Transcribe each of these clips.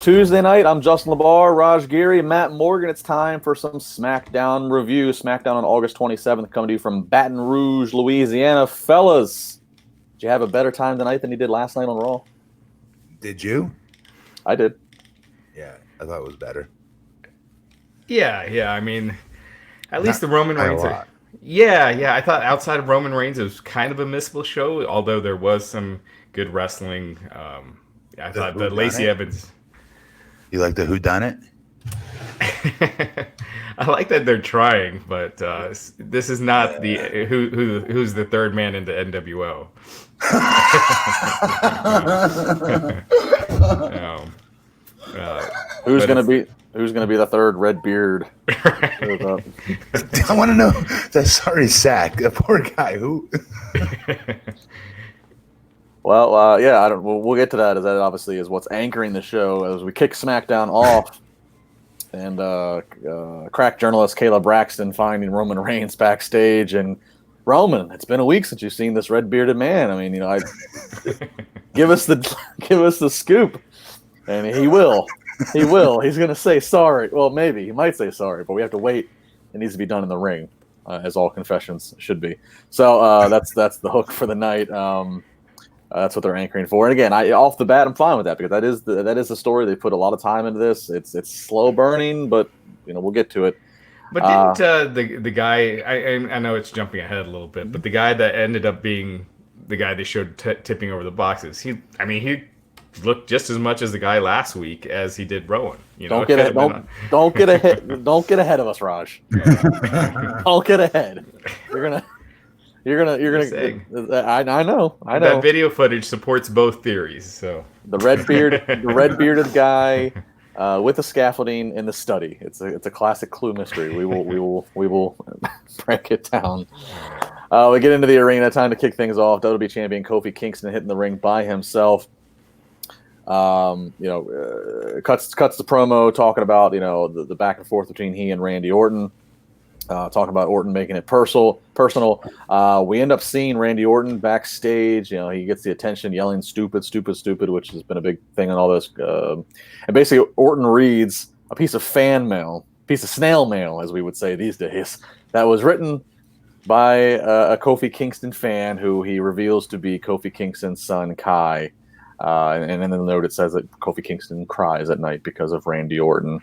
Tuesday night, I'm Justin LaBar, Raj Giri, Matt Morgan. It's time for some SmackDown review. SmackDown on August 27th, coming to you from Baton Rouge, Louisiana. Fellas, did you have a better time tonight than you did last night on Raw? Did you? I did. Yeah, I thought it was better. Yeah. I mean, at least the Roman Reigns. Yeah. I thought outside of Roman Reigns, it was kind of a missable show, although there was some good wrestling. I thought the Lacey Evans. You like the whodunit? I like that they're trying, but this is not the who's the third man in the NWO. Who's gonna be the third red beard? I want to know that sorry sack, that poor guy. Who? Well, yeah, we'll get to that, as that obviously is what's anchoring the show as we kick SmackDown off. And crack journalist Kayla Braxton finding Roman Reigns backstage. And Roman, it's been a week since you've seen this red-bearded man. I mean, give us the scoop. And he will. He's going to say sorry. Well, maybe. He might say sorry, but we have to wait. It needs to be done in the ring, as all confessions should be. So that's the hook for the night. That's what they're anchoring for. And again, off the bat, I'm fine with that because that is the story. They put a lot of time into this. It's slow burning, but we'll get to it. But didn't the guy? I know it's jumping ahead a little bit, but the guy that ended up being the guy they showed tipping over the boxes, he looked just as much as the guy last week as he did Rowan. Don't get ahead of us, Raj. Don't get ahead. You're gonna. I know. That video footage supports both theories. So the red bearded guy with the scaffolding in the study. It's a classic Clue mystery. We will break it down. We get into the arena. Time to kick things off. WWE champion Kofi Kingston hitting the ring by himself. Cuts the promo talking about the back and forth between he and Randy Orton. Talking about Orton making it personal. We end up seeing Randy Orton backstage. He gets the attention yelling "stupid, stupid, stupid," which has been a big thing on all this. And basically, Orton reads a piece of snail mail, as we would say these days, that was written by a Kofi Kingston fan who he reveals to be Kofi Kingston's son, Kai. And in the note, it says that Kofi Kingston cries at night because of Randy Orton.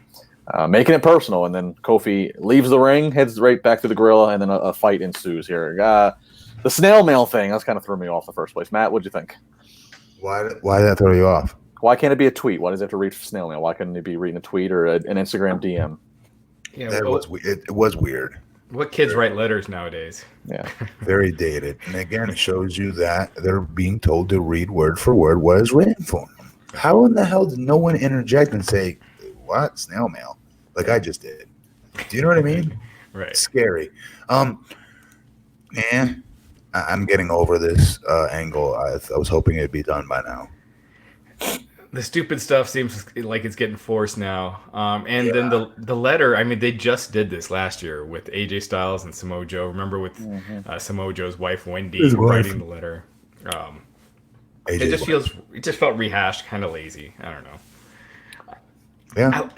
Making it personal, and then Kofi leaves the ring, heads right back to the gorilla, and then a fight ensues here. The snail mail thing, that's kind of threw me off the first place. Matt, what'd you think? Why did that throw you off? Why can't it be a tweet? Why does it have to read snail mail? Why couldn't it be reading a tweet or an Instagram DM? Yeah, it was weird. What kids write letters nowadays? Yeah. Very dated. And again, it shows you that they're being told to read word for word what is written for them. How in the hell did no one interject and say, what? Snail mail? Like I just did. Do you know what I mean? Right. It's scary. I'm getting over this angle. I was hoping it'd be done by now. The stupid stuff seems like it's getting forced now. Then the letter, they just did this last year with AJ Styles and Samoa Joe. Remember with Samoa Joe's wife, Wendy, writing the letter. It just felt rehashed, kind of lazy. I don't know. Yeah,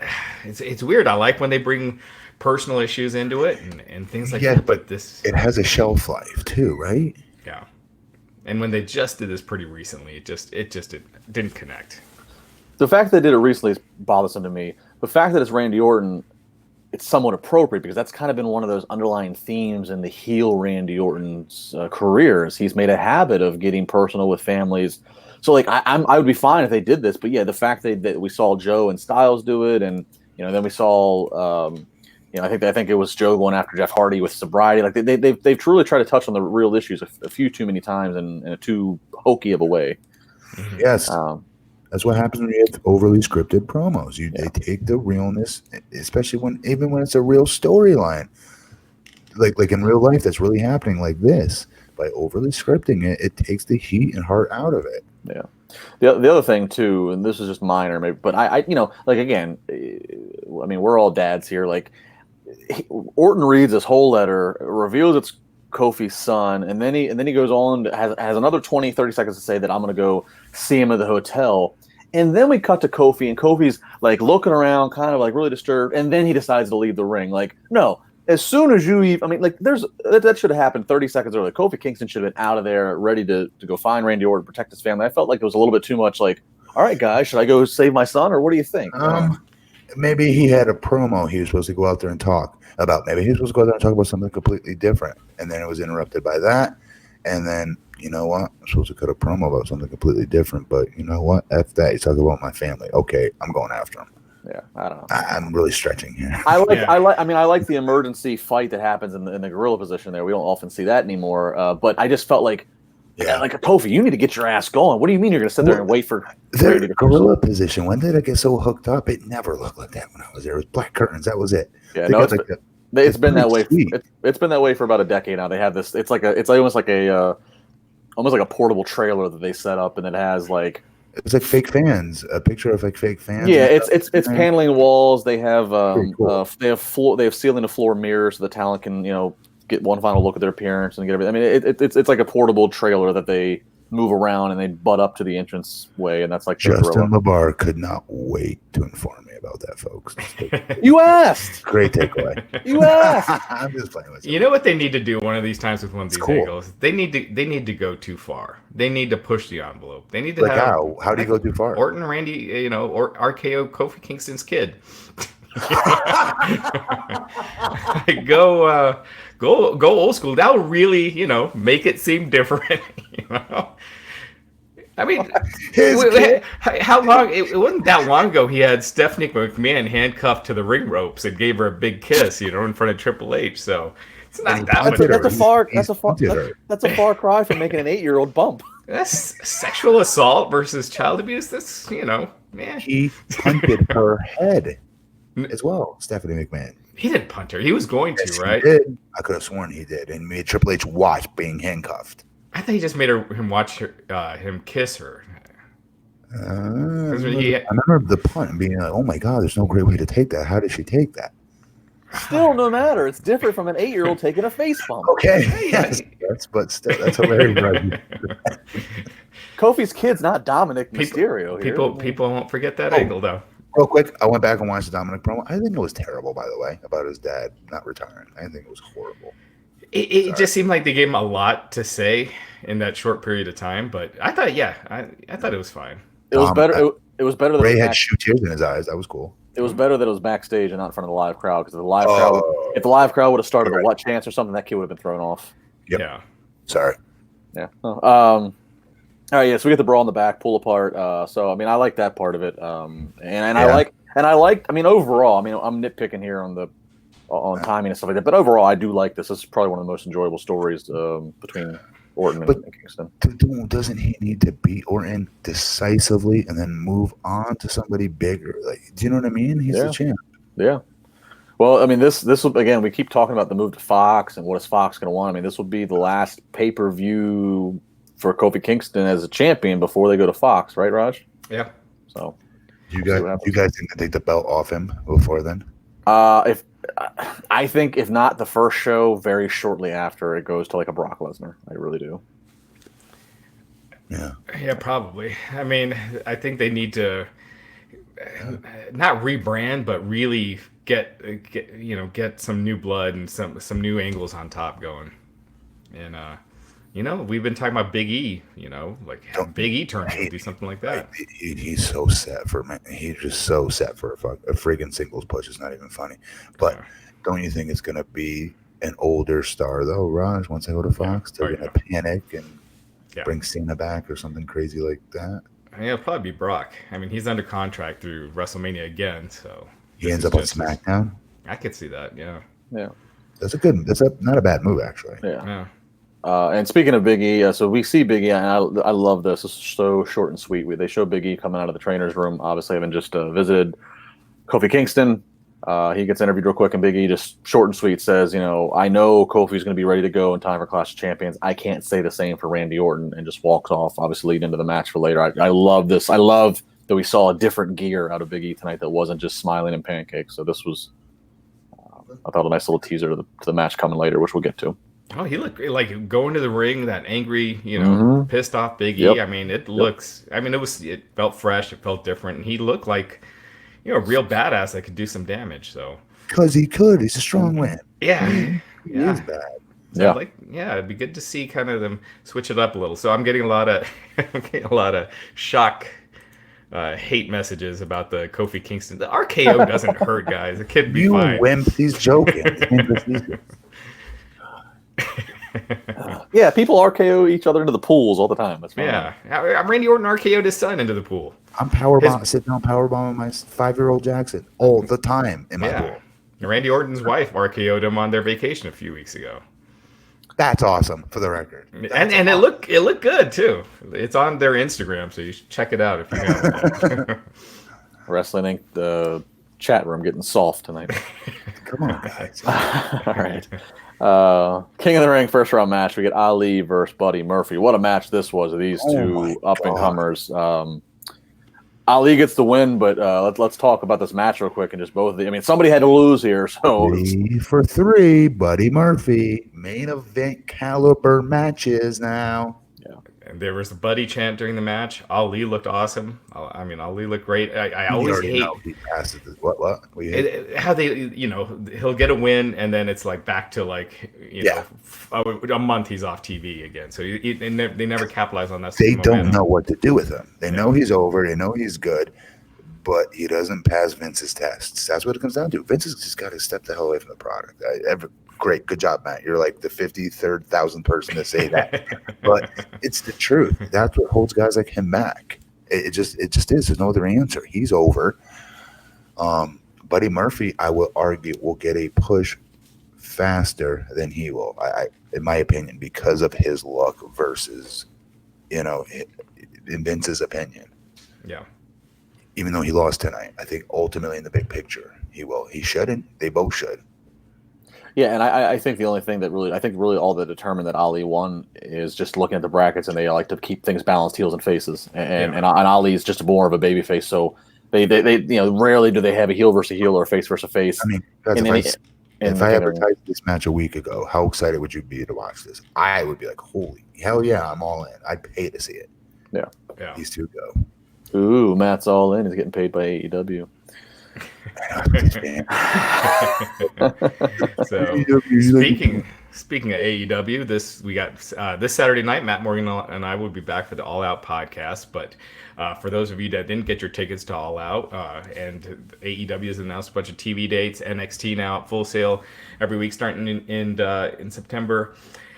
it's weird. I like when they bring personal issues into it and things like that. But it has a shelf life too, right? Yeah. And when they just did this pretty recently, it didn't connect. The fact that they did it recently is bothersome to me. The fact that it's Randy Orton, it's somewhat appropriate because that's kind of been one of those underlying themes in the heel Randy Orton's careers. He's made a habit of getting personal with families. So, I would be fine if they did this, but yeah, the fact that we saw Joe and Styles do it, and then we saw, I think it was Joe going after Jeff Hardy with sobriety. Like they've truly tried to touch on the real issues a few too many times in a too hokey of a way. Yes, that's what happens when you have overly scripted promos. They take the realness, especially when it's a real storyline, like in real life that's really happening like this. By overly scripting it, it takes the heat and heart out of it. Yeah. The other thing too, and this is just minor, maybe, but again, we're all dads here. Orton reads this whole letter, reveals it's Kofi's son, and then he goes on has another 20, 30 seconds to say that I'm going to go see him at the hotel. And then we cut to Kofi, and Kofi's like looking around, kind of like really disturbed, and then he decides to leave the ring. Like, no, as soon as you even, I mean, like, that should have happened 30 seconds earlier. Kofi Kingston should have been out of there, ready to go find Randy Orton, protect his family. I felt like it was a little bit too much. Like, all right, guys, should I go save my son, or what do you think? Maybe he had a promo he was supposed to go out there and talk about. Maybe he was supposed to go out there and talk about something completely different, and then it was interrupted by that. And then, you know what? I'm supposed to cut a promo about something completely different, but you know what? F that. He's talking about my family. Okay, I'm going after him. Yeah, I don't know. I'm really stretching here. I like the emergency fight that happens in the gorilla position there. We don't often see that anymore. But I just felt like, like a Kofi, you need to get your ass going. What do you mean you're going to sit there and wait for their gorilla position? When did I get so hooked up? It never looked like that when I was there. It was black curtains. That was it. Yeah, no, it's been that way. It's been that way for about a decade now. They have this. It's almost like a portable trailer that they set up, and it has like. It's like fake fans. A picture of like fake fans. Yeah, it's paneling walls. They have cool. They have ceiling to floor mirrors so the talent can get one final look at their appearance and get everything. I mean, it's like a portable trailer that they move around and they butt up to the entrance way, and that's like Justin LaBar could not wait to inform me about that, folks. You asked. Great takeaway. You asked. I'm just playing with you. You know what they need to do one of these times with one of these angles? They need to go too far. They need to push the envelope. They need to have how do you go too far? Orton, Randy, or RKO Kofi Kingston's kid. Go old school. That would really, make it seem different. I mean, how long? It wasn't that long ago. He had Stephanie McMahon handcuffed to the ring ropes and gave her a big kiss, in front of Triple H. So it's not that much. That's a far cry from making an 8-year-old bump. That's sexual assault versus child abuse. That's man. He punted her head as well, Stephanie McMahon. He didn't punt her. He was going to, right? He did. I could have sworn he did, and made Triple H watch being handcuffed. I thought he just made him watch him kiss her. I remember the punt and being like, "Oh my God, there's no great way to take that. How did she take that?" Still, no matter. It's different from an 8-year-old taking a face bump. Okay, yes, but still, that's hilarious. Kofi's kid's not Dominic Mysterio. People won't forget that angle though. Real quick, I went back and watched the Dominic promo. I think it was terrible, by the way, about his dad not retiring. I think it was horrible. It just seemed like they gave him a lot to say in that short period of time, but I thought, I thought it was fine. It was better. It was better. Ray had shoe tears in his eyes. That was cool. It was better that it was backstage and not in front of the live crowd, because if the live crowd would have started a what chance or something, that kid would have been thrown off. Yep. Yeah. Sorry. Yeah. All right. Yeah. So we get the brawl in the back, pull apart. So I mean, I like that part of it. I like. I mean, overall, I'm nitpicking here on timing and stuff like that, but overall, I do like this. This is probably one of the most enjoyable stories between Orton and Kingston. Doesn't he need to beat Orton decisively and then move on to somebody bigger? Like, do you know what I mean? He's the champ. Yeah. Well, I mean, this will, again, we keep talking about the move to Fox and what is Fox going to want. I mean, this will be the last pay-per-view for Kofi Kingston as a champion before they go to Fox, right, Raj? Yeah. So, you guys think to take the belt off him before then? I think if not the first show, very shortly after, it goes to like a Brock Lesnar. I really do. Yeah. Yeah, probably. I mean, I think they need to not rebrand, but really get some new blood and some new angles on top going. And we've been talking about Big E. Have Big E turn and do something like that. He's so set for He's just so set for a friggin' singles push. It's not even funny. But don't you think it's gonna be an older star though, Raj? Once I go to Fox, they're gonna panic and bring Cena back or something crazy like that. It'll probably be Brock. I mean, he's under contract through WrestleMania again, so he ends up on SmackDown. I could see that. Yeah. That's not a bad move actually. Yeah. And speaking of Big E, so we see Big E, and I love this. This is so short and sweet. They show Big E coming out of the trainer's room, obviously having just visited Kofi Kingston. He gets interviewed real quick, and Big E just short and sweet says, I know Kofi's going to be ready to go in time for Clash of Champions. I can't say the same for Randy Orton, and just walks off, obviously leading into the match for later. I love this. I love that we saw a different gear out of Big E tonight that wasn't just smiling and pancakes. So this was, I thought, a nice little teaser to the match coming later, which we'll get to. Oh, he looked like going to the ring, that angry, Mhm. pissed off Big E. Yep. I mean, it felt fresh, it felt different, and he looked like, a real badass that could do some damage. So, Because he could. He's a strong man. yeah, He is yeah. bad. So it'd be good to see kind of them switch it up a little. So I'm getting a lot of shock, hate messages about the Kofi Kingston. The RKO doesn't hurt, guys. It could be You fine. wimp. He's joking. Yeah, people RKO each other into the pools all the time. That's fine. Yeah, I'm Randy Orton RKO'd his son into the pool. I'm sitting down powerbombing my 5-year-old Jackson all the time in my pool. Randy Orton's wife RKO'd him on their vacation a few weeks ago. That's awesome, for the record. And it looked good too. It's on their Instagram, so you should check it out if you haven't. Wrestling Inc. The chat room getting soft tonight. Come on, guys. All right. King of the Ring first round match. We get Ali versus Buddy Murphy. What a match this was of these two up and comers. Ali gets the win, but let's talk about this match real quick and just both of the. I mean, somebody had to lose here, so 3 for 3, Buddy Murphy, main event caliber matches now. And there was the Buddy chant during the match. Ali looked awesome. I mean, Ali looked great. I always hate what how they, he'll get a win and then it's like back to like a month he's off TV again. So they never capitalize on that. They don't know what to do with him. They know he's over. They know he's good, but he doesn't pass Vince's tests. That's what it comes down to. Vince has just got to step the hell away from the product. Great, good job, Matt. You're like the 53rd,000th person to say that, but it's the truth. That's what holds guys like him back. It just is. There's no other answer. He's over. Buddy Murphy, I will argue, will get a push faster than he will. In my opinion, because of his luck versus, in Vince's opinion. Yeah. Even though he lost tonight, I think ultimately in the big picture, he will. He shouldn't. They both should. Yeah, and I think the only thing that really all that determined that Ali won is just looking at the brackets, and they like to keep things balanced, heels and faces, and Ali is just more of a baby face, so they rarely do they have a heel versus heel or a face versus face. I mean, if I advertised this match a week ago, how excited would you be to watch this? I would be like, holy hell yeah, I'm all in. I'd pay to see it. Yeah. These two go. Ooh, Matt's all in. He's getting paid by AEW. So speaking of AEW, we got this Saturday night. Matt Morgan and I will be back for the All Out podcast. But for those of you that didn't get your tickets to All Out, and AEW has announced a bunch of TV dates. NXT now at Full Sail every week starting in September.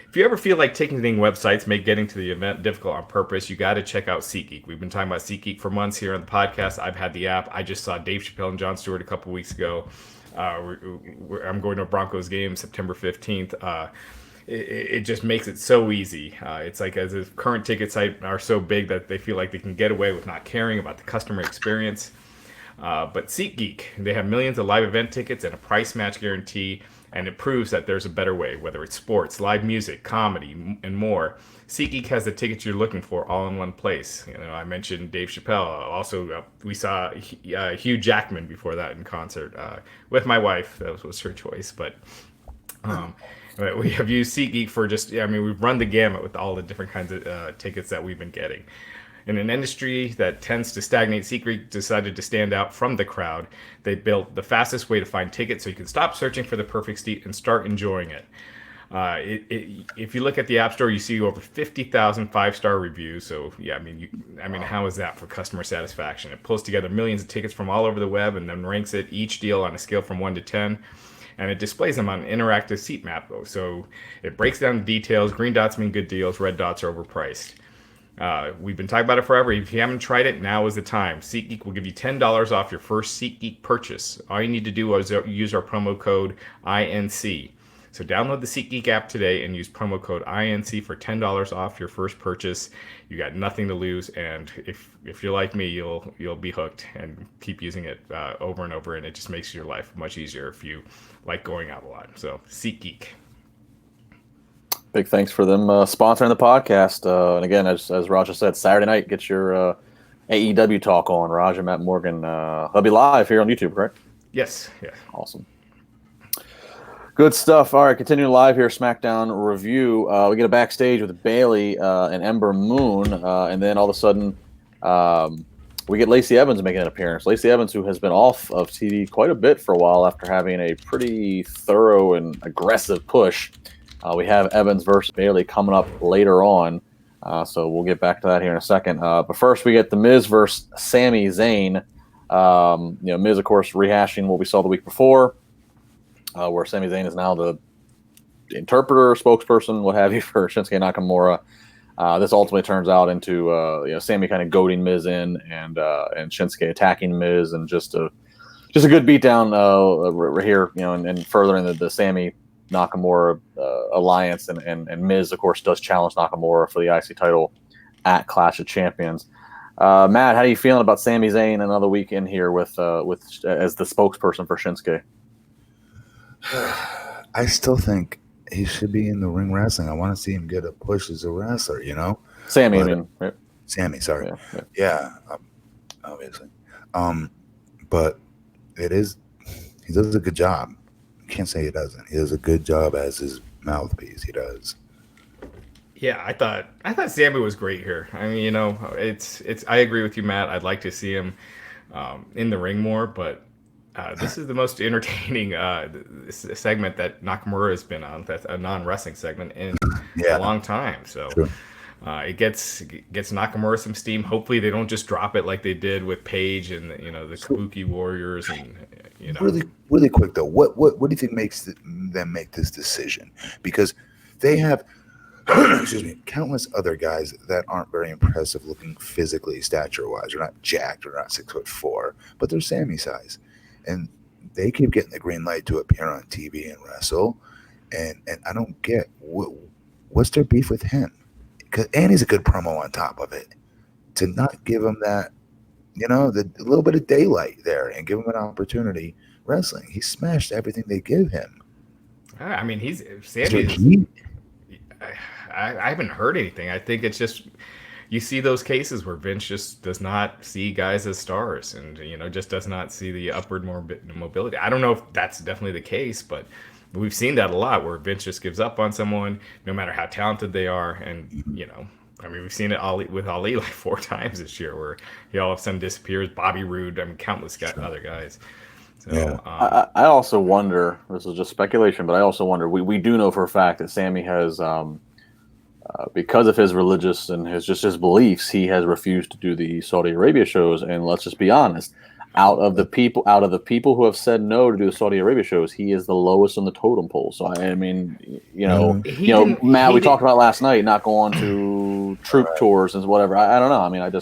If you ever feel like taking websites make getting to the event difficult on purpose, you got to check out SeatGeek. We've been talking about SeatGeek for months here on the podcast. I've had the app. I just saw Dave Chappelle and Jon Stewart a couple weeks ago. I'm going to a Broncos game September 15th. It just makes it so easy. It's like as a current ticket site are so big that they feel like they can get away with not caring about the customer experience. But SeatGeek, they have millions of live event tickets and a price match guarantee. And it proves that there's a better way, whether it's sports, live music, comedy, and more. SeatGeek has the tickets you're looking for all in one place. I mentioned Dave Chappelle. Also, we saw Hugh Jackman before that in concert with my wife. That was her choice. But we have used SeatGeek for we've run the gamut with all the different kinds of tickets that we've been getting. In an industry that tends to stagnate, SeatGeek decided to stand out from the crowd. They built the fastest way to find tickets so you can stop searching for the perfect seat and start enjoying it. If you look at the App Store, you see over 50,000 5-star reviews. So, yeah, how is that for customer satisfaction? It pulls together millions of tickets from all over the web and then ranks each deal on a scale from 1 to 10. And it displays them on an interactive seat map. So it breaks down the details. Green dots mean good deals. Red dots are overpriced. We've been talking about it forever. If you haven't tried it, now is the time. SeatGeek will give you $10 off your first SeatGeek purchase. All you need to do is use our promo code INC. So download the SeatGeek app today and use promo code INC for $10 off your first purchase. You got nothing to lose, and if you're like me, you'll be hooked and keep using it over and over, and it just makes your life much easier if you like going out a lot. So SeatGeek. Big thanks for them sponsoring the podcast. And again, as Raj said, Saturday night, get your AEW talk on. Raj and Matt Morgan. They'll be live here on YouTube, correct? Yes. Yeah. Awesome. Good stuff. All right, continuing live here, SmackDown review. We get a backstage with Bayley and Ember Moon, and then all of a sudden, we get Lacey Evans making an appearance. Lacey Evans, who has been off of TV quite a bit for a while after having a pretty thorough and aggressive push. We have Evans versus Bayley coming up later on, so we'll get back to that here in a second. But first, we get The Miz versus Sami Zayn. Miz, of course, rehashing what we saw the week before. Where Sami Zayn is now the interpreter, spokesperson, what have you, for Shinsuke Nakamura. This ultimately turns out into Sami kind of goading Miz in, and Shinsuke attacking Miz, and just a good beatdown here, and furthering the Sami Nakamura alliance, and Miz, of course, does challenge Nakamura for the IC title at Clash of Champions. Matt, how are you feeling about Sami Zayn another week in here with as the spokesperson for Shinsuke? I still think he should be in the ring wrestling. I want to see him get a push as a wrestler, Sami, I mean. Right? Sami, sorry. Yeah. Obviously. But he does a good job. Can't say he doesn't. He does a good job as his mouthpiece. He does. Yeah, I thought Sami was great here. I mean, it's. I agree with you, Matt. I'd like to see him in the ring more, but this is the most entertaining segment that Nakamura has been on. That's a non-wrestling segment in a long time. So it gets Nakamura some steam. Hopefully, they don't just drop it like they did with Paige and the Kabuki Warriors and Really quick though, what do you think makes them make this decision? Because they have countless other guys that aren't very impressive looking physically, stature-wise. They're not jacked, or not 6'4", but they're Sami size. And they keep getting the green light to appear on TV and wrestle, and I don't get what's their beef with him. And he's a good promo on top of it. To not give him that, the little bit of daylight there and give him an opportunity wrestling. He smashed everything they give him. I mean, Sami. I haven't heard anything. I think it's just. You see those cases where Vince just does not see guys as stars, and just does not see the upward mobility. I don't know if that's definitely the case, but we've seen that a lot where Vince just gives up on someone, no matter how talented they are. And we've seen it with Ali like 4 times this year, where he all of a sudden disappears. Bobby Roode, countless other guys. So, I also wonder. This is just speculation, but I also wonder. We do know for a fact that Sami has. Because of his religious and his beliefs, he has refused to do the Saudi Arabia shows. And let's just be honest, out of the people who have said no to do the Saudi Arabia shows, he is the lowest on the totem pole. So I mean, Matt, we talked about last night not going to troop tours and whatever. I don't know. I mean,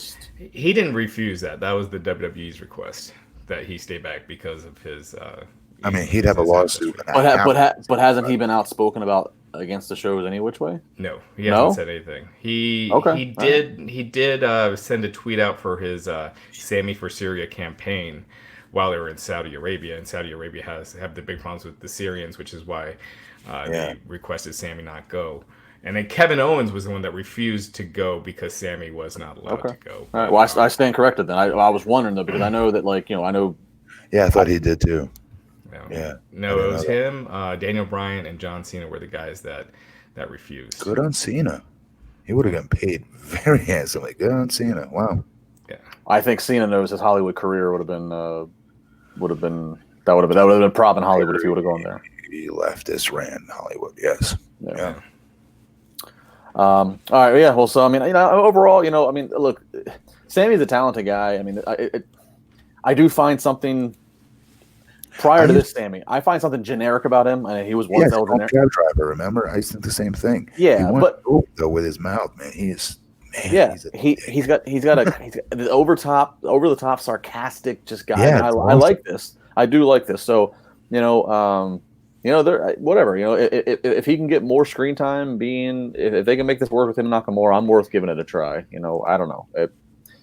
he didn't refuse that. That was the WWE's request that he stay back because of his. He'd have a lawsuit. But hasn't he been outspoken about against the shows any which way? No, he hasn't said anything. He did send a tweet out for his Sami for Syria campaign while they were in Saudi Arabia, and Saudi Arabia have the big problems with the Syrians, which is why they requested Sami not go. And then Kevin Owens was the one that refused to go because Sami was not allowed to go. All right. Well, I stand corrected then. I was wondering though, because I know that Yeah, I thought he did too. No, it was him, Daniel Bryan, and John Cena were the guys that refused. Good on Cena. He would have gotten paid very handsomely. Good on Cena. Wow. Yeah, I think Cena knows his Hollywood career would have been a prop in Hollywood if he would have gone there. He left this ran Hollywood. Yes. Yeah. All right. Yeah. Well, so I mean, overall, look, Sami's a talented guy. I mean, I do find something. Prior to this, Sami, I find something generic about him, and he was once generic. Cab driver, remember? I used to think the same thing. Yeah, but though with his mouth, man, he's got the over the top sarcastic just guy. Yeah, I like this. I do like this. So whatever. If he can get more screen time, if they can make this work with him and Nakamura, I'm worth giving it a try. I don't know.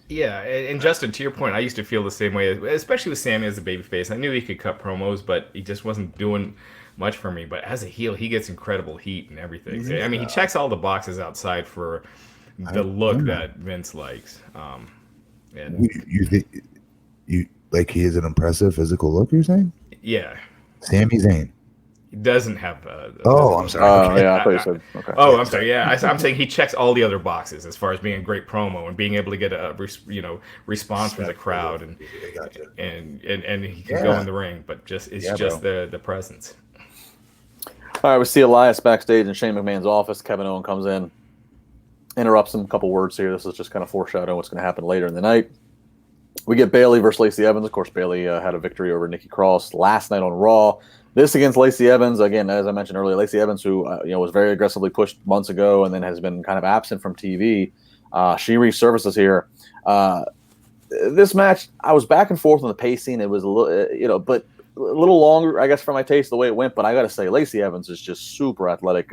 Yeah, and Justin, to your point, I used to feel the same way, especially with Sami as a babyface. I knew he could cut promos, but he just wasn't doing much for me. But as a heel, he gets incredible heat and everything. Yeah. I mean, he checks all the boxes outside for the look that Vince likes. You like he has an impressive physical look, you're saying? Yeah. Sami Zayn. He doesn't have. I'm sorry. Oh, yeah, I thought you said. Okay. Oh, I'm sorry. Yeah, I'm saying he checks all the other boxes as far as being a great promo and being able to get a response from the crowd and he can go in the ring, but the presence. All right, we see Elias backstage in Shane McMahon's office. Kevin Owens comes in, interrupts him. A couple words here. This is just kind of foreshadowing what's going to happen later in the night. We get Bayley versus Lacey Evans. Of course, Bayley had a victory over Nikki Cross last night on Raw. This against Lacey Evans. Again, as I mentioned earlier, Lacey Evans, who was very aggressively pushed months ago and then has been kind of absent from TV. She resurfaces here. This match, I was back and forth on the pacing. It was a little, but a little longer, I guess, for my taste, the way it went. But I got to say, Lacey Evans is just super athletic.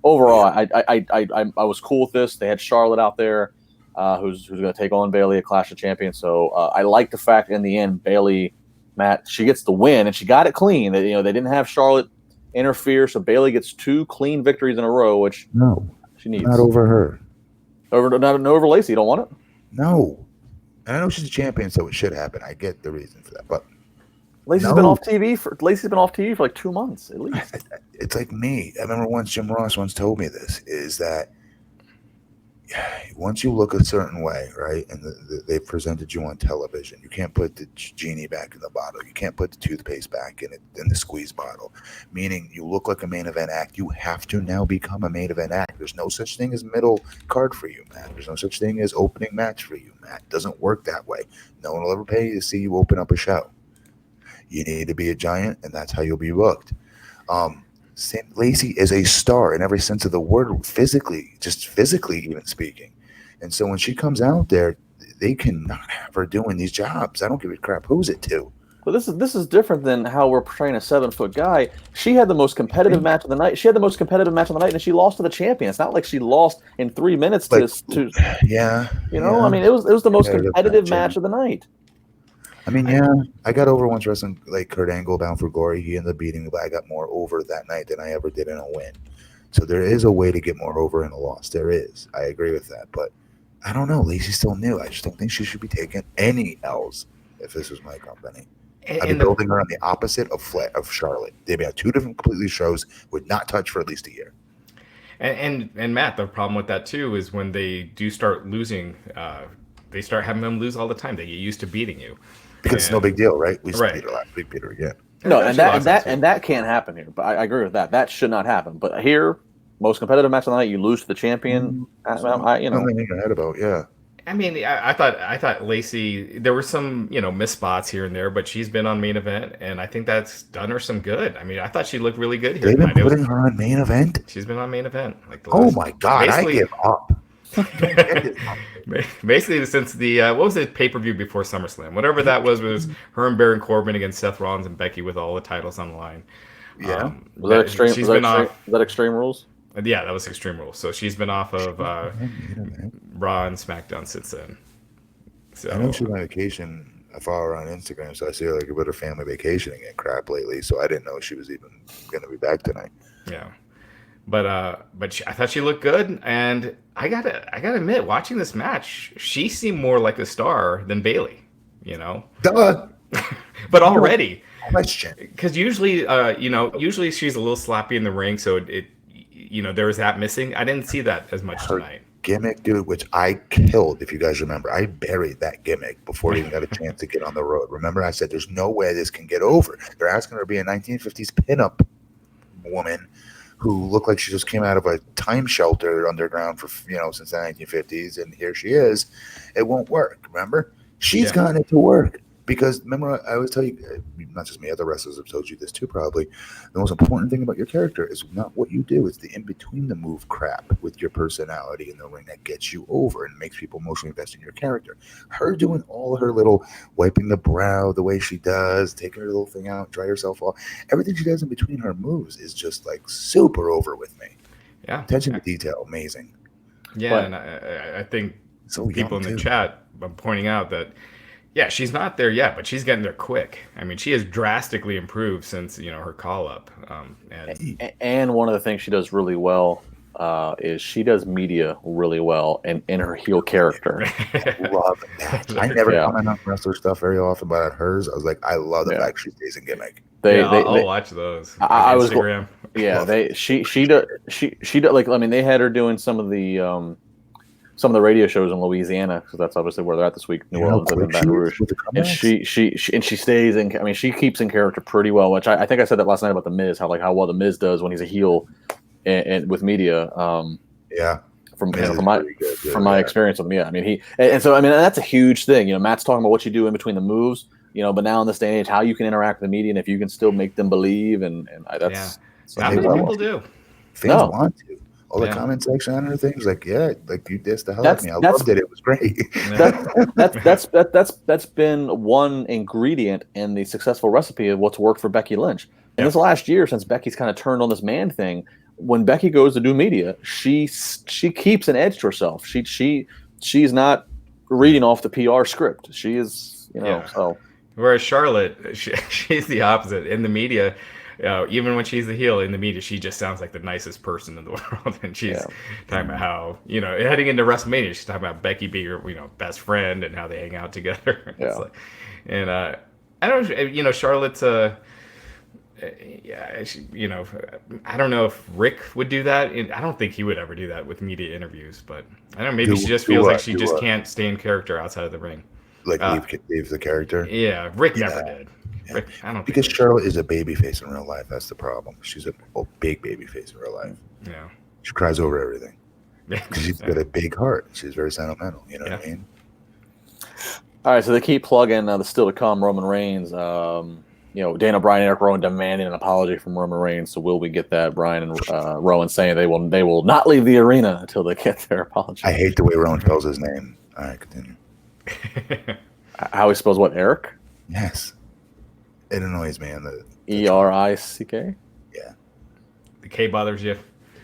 Overall, I was cool with this. They had Charlotte out there, who's going to take on Bayley at Clash of Champions. So I like the fact in the end, Bayley, Matt, she gets the win, and she got it clean. They didn't have Charlotte interfere, so Bayley gets 2 clean victories in a row, which she needs. Not over her. Not over Lacey. You don't want it? No. And I know she's a champion, so it should happen. I get the reason for that, but Lacey's been off TV for like 2 months at least. It's like me. I remember once Jim Ross told me this, is that once you look a certain way, right, and they presented you on television, you can't put the genie back in the bottle. You can't put the toothpaste back in the squeeze bottle, meaning you look like a main event act. You have to now become a main event act. There's no such thing as middle card for you, Matt. There's no such thing as opening match for you, Matt. It doesn't work that way. No one will ever pay you to see you open up a show. You need to be a giant, and that's how you'll be booked. Lacey is a star in every sense of the word, physically even speaking. And so when she comes out there, they cannot have her doing these jobs. I don't give a crap who's it to. Well, this is different than how we're portraying a 7-foot guy. She had the most competitive match of the night. She had the most competitive match of the night, and she lost to the champion. It's not like she lost in 3 minutes to. Yeah. I mean, it was the most competitive match of the night. I mean, I got over once wrestling like Kurt Angle bound for glory. He ended up beating me, but I got more over that night than I ever did in a win. So there is a way to get more over in a loss. There is. I agree with that. But I don't know. Lacey's still new. I just don't think she should be taking any L's if this was my company. I'd be building her on the opposite of Charlotte. They'd be on 2 different completely shows, would not touch for at least a year. And Matt, the problem with that too is when they do start losing, they start having them lose all the time. They get used to beating you. Because it's no big deal, right? We beat her last week, beat her again. No, and that can't happen here. But I agree with that. That should not happen. But here, most competitive match of the night, you lose to the champion. Something in your head about, I mean, I thought Lacey, there were some missed spots here and there, but she's been on main event, and I think that's done her some good. I mean, I thought she looked really good here. They've been putting her on main event. She's been on main event. My God, I give up. Basically, since the what was the pay-per-view before SummerSlam, whatever that was her and Baron Corbin against Seth Rollins and Becky with all the titles on the line. Yeah, was that Extreme? Was that Extreme Rules? Yeah, that was Extreme Rules. So she's been off of Raw and SmackDown since then. So I know she's on vacation. I follow her on Instagram, so I see her like a bit of family vacationing and crap lately. So I didn't know she was even going to be back tonight. Yeah. But I thought she looked good, and I gotta admit, watching this match, she seemed more like a star than Bayley. Duh. But already, question. Because usually she's a little sloppy in the ring, so there was that missing. I didn't see that as much tonight. Gimmick, dude, which I killed. If you guys remember, I buried that gimmick before it even got a chance to get on the road. Remember, I said, "There's no way this can get over." They're asking her to be a 1950s pinup woman who looked like she just came out of a time shelter underground for since the 1950s, and here she is. It won't work. Remember, she's gotten it to work because remember, I always tell you, not just me, other wrestlers have told you this too. Probably the most important thing about your character is not what you do; it's the in between the move crap with your personality in the ring that gets you over and makes people emotionally invest in your character. Her doing all her little wiping the brow the way she does, taking her little thing out, dry herself off, everything she does in between her moves is just like super over with me. Yeah, attention to detail, amazing. Yeah, and I think people in the chat are pointing out that. Yeah, she's not there yet, but she's getting there quick. I mean, she has drastically improved since her call up. And one of the things she does really well is she does media really well and in her heel character. I love that. I never comment on wrestler stuff very often, but on hers, I was like, I love the fact she stays in gimmick. I'll watch those. I was Instagram. She like, I mean, they had her doing some of the radio shows in Louisiana, because that's obviously where they're at this week, New Orleans and Baton Rouge. And she stays in. I mean, she keeps in character pretty well. Which I think I said that last night about the Miz, how well the Miz does when he's a heel, and with media. From my experience with him, I mean, so I mean, that's a huge thing. You know, Matt's talking about what you do in between the moves. You know, but now in this day and age, how you can interact with the media, and if you can still make them believe, and that's not many people do. Fans want to. All the comment section on her things, like you dissed the hell out of me. I loved it. It was great. That's been one ingredient in the successful recipe of what's worked for Becky Lynch. And this last year, since Becky's kind of turned on this man thing, when Becky goes to do media, she keeps an edge to herself. She's not reading off the PR script. She is, so. Whereas Charlotte, she's the opposite in the media. Even when she's the heel in the media, she just sounds like the nicest person in the world. And she's talking about how, heading into WrestleMania, she's talking about Becky being her, best friend and how they hang out together. I don't, Charlotte's, I don't know if Rick would do that. I don't think he would ever do that with media interviews, but I don't know, maybe she just feels like she just can't stay in character outside of the ring. Like leave the character. Yeah, Rick never did. Yeah. Rick, I don't because Charlotte is a babyface in real life. That's the problem. She's a big babyface in real life. Yeah, she cries over everything because she's got a big heart. She's very sentimental. You know what I mean? All right, so they keep plugging the still to come Roman Reigns. Dana Bryan, Erick Rowan demanding an apology from Roman Reigns. So will we get that? Bryan and Rowan saying they will not leave the arena until they get their apology. I hate the way Rowan spells his name. All right, continue. How he spells what? Eric? Yes. It annoys me. Erick? Yeah. The K bothers you?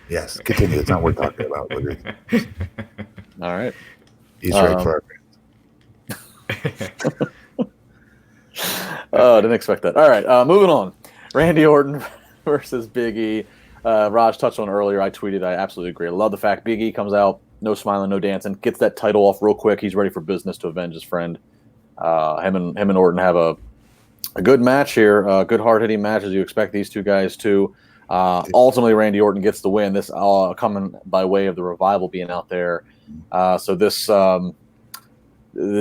Yes. Continue. It's not what we're talking about. All right. He's right for our didn't expect that. All right. Moving on. Randy Orton versus Big E. Raj touched on it earlier. I tweeted. I absolutely agree. I love the fact Big E comes out. No smiling, no dancing. Gets that title off real quick. He's ready for business to avenge his friend. Him and Orton have a good match here. A good hard-hitting match as you expect these two guys to. Ultimately, Randy Orton gets the win. This coming by way of the Revival being out there. So this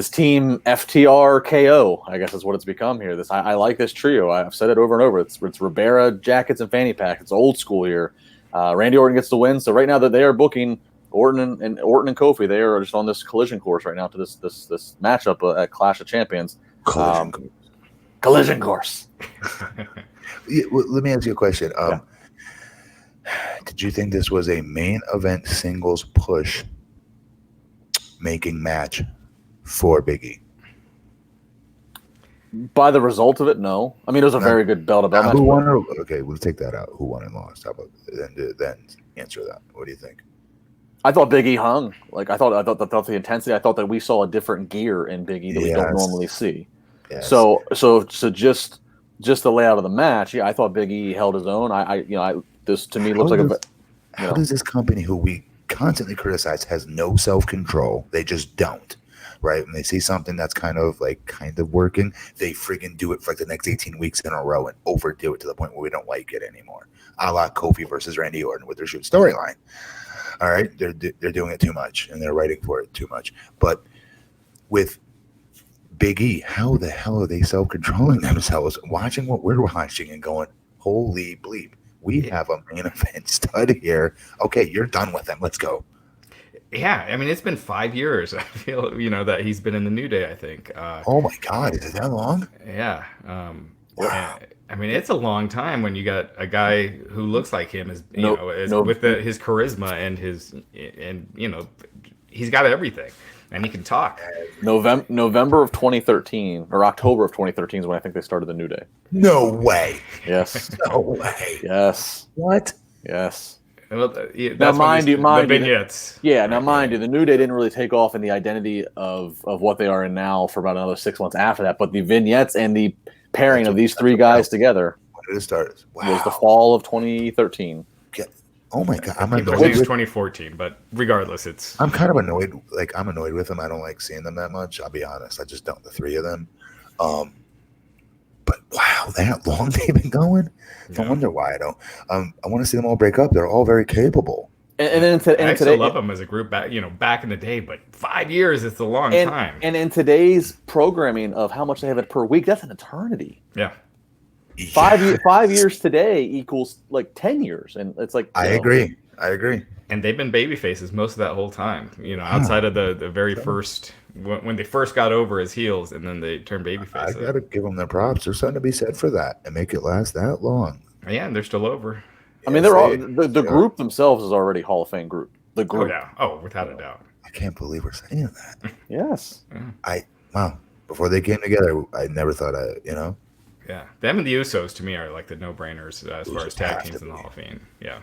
team FTR KO, I guess is what it's become here. I like this trio. I've said it over and over. It's Ribera jackets and fanny packs. It's old school here. Randy Orton gets the win. So right now that they are booking Orton and Kofi, they are just on this collision course right now to this matchup at Clash of Champions. Collision course. Let me ask you a question. Did you think this was a main event singles push making match for Big E? By the result of it, no. I mean, it was a very good bell-to-bell match. Who won? Okay, we'll take that out. Who won and lost? How about then answer that? What do you think? I thought Big E hung. Like I thought the intensity. I thought that we saw a different gear in Big E that we don't normally see. Yes. So just the layout of the match. Yeah, I thought Big E held his own. This to me looks like how does this company, who we constantly criticize, has no self-control? They just don't. Right? When they see something that's kind of working, they friggin' do it for like the next 18 weeks in a row and overdo it to the point where we don't like it anymore. A la Kofi versus Randy Orton with their shoot storyline. All right, they're doing it too much and they're writing for it too much. But with Big E, how the hell are they self-controlling themselves, watching what we're watching and going, holy bleep, we have a main event stud here. Okay, you're done with them. Let's go. Yeah, I mean, it's been 5 years. I feel, that he's been in the New Day, I think. Oh, my God. Is it that long? Yeah. Wow. I mean, it's a long time when you got a guy who looks like him, with his charisma and he's got everything. And he can talk. November of 2013 or October of 2013 is when I think they started the New Day. No way. Yes. No way. Yes. What? Yes. Well, now, mind you, vignettes. Mind you, the New Day didn't really take off in the identity of what they are in now for about another 6 months after that. But the vignettes and the pairing of these three guys together was the fall of 2013. Oh my God! I'm annoyed. It was 2014, but regardless, I'm kind of annoyed. I'm annoyed with them. I don't like seeing them that much. I'll be honest. I just don't. The three of them. But wow, that long they've been going. No wonder why I don't. I want to see them all break up. They're all very capable. And then I still love them as a group back, back in the day, but 5 years is a long time. And in today's programming of how much they have it per week, that's an eternity. Yeah. 5 years today equals like 10 years. And it's like I agree. And they've been baby faces most of that whole time, outside of the very first when they first got over as heels and then they turned baby faces. I gotta give them their props. There's something to be said for that and make it last that long. Yeah, and they're still over. I mean, they're all the group themselves is already Hall of Fame group. The group. Oh yeah. Oh, without a doubt. I can't believe we're saying that. Yes. Wow. Before they came together, I never thought Yeah, them and the Usos to me are like the no-brainers as far as tag teams in the Hall of Fame. Yeah.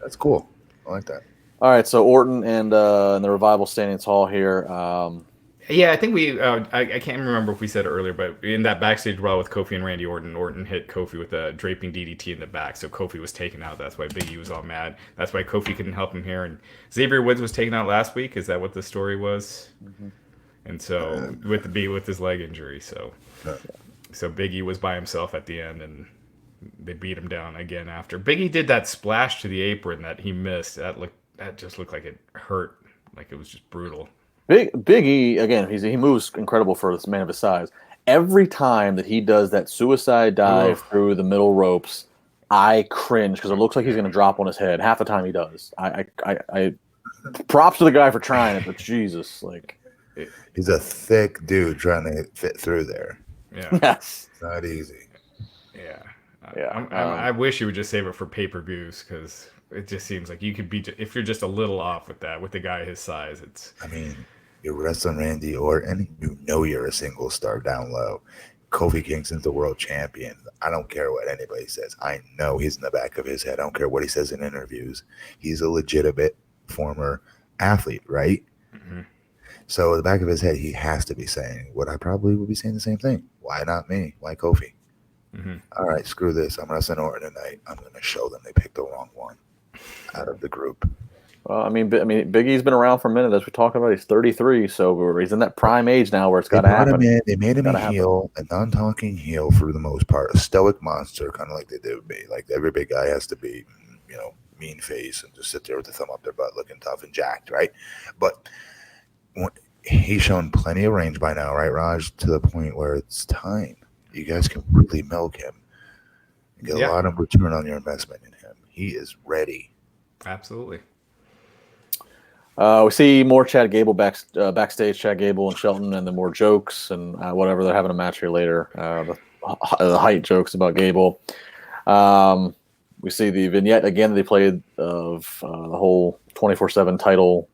That's cool. I like that. All right, so Orton and the Revival standing tall here. Yeah, I think we. I can't remember if we said it earlier, but in that backstage brawl with Kofi and Randy Orton hit Kofi with a draping DDT in the back, so Kofi was taken out. That's why Big E was all mad. That's why Kofi couldn't help him here. And Xavier Woods was taken out last week. Is that what the story was? Mm-hmm. And so with his leg injury, so Big E was by himself at the end, and they beat him down again after. Big E did that splash to the apron that he missed. That just looked like it hurt, like it was just brutal. Big E, again, he moves incredible for this man of his size. Every time that he does that suicide dive through the middle ropes, I cringe because it looks like he's going to drop on his head. Half the time he does. I props to the guy for trying it, but Jesus, he's a thick dude trying to fit through there. Yeah. Yes. It's not easy. Yeah. Yeah. I wish you would just save it for pay-per-views because it just seems like you could be, if you're just a little off with that, with the guy his size, you're wrestling Randy Orton, you're a single star down low. Kofi Kingston's the world champion. I don't care what anybody says. I know he's in the back of his head. I don't care what he says in interviews. He's a legitimate former athlete, right? Mm-hmm. So in the back of his head, he has to be saying what I probably would be saying the same thing. Why not me? Why Kofi? Mm-hmm. All right, screw this. I'm wrestling Orton tonight. I'm going to show them they picked the wrong one out of the group. Well, Big E's been around for a minute. As we talk about, he's 33, so he's in that prime age now where it's got to happen. They made him a heel, a non-talking heel for the most part, a stoic monster, kind of like they did me. Like every big guy has to be, mean face and just sit there with the thumb up their butt, looking tough and jacked, right? But he's shown plenty of range by now, right, Raj? To the point where it's time. You guys can really milk him and get a lot of return on your investment in him. He is ready. Absolutely. We see more Chad Gable backstage, Chad Gable and Shelton, and then more jokes and whatever. They're having a match here later. The height jokes about Gable. We see the vignette again that they played of the whole 24/7 title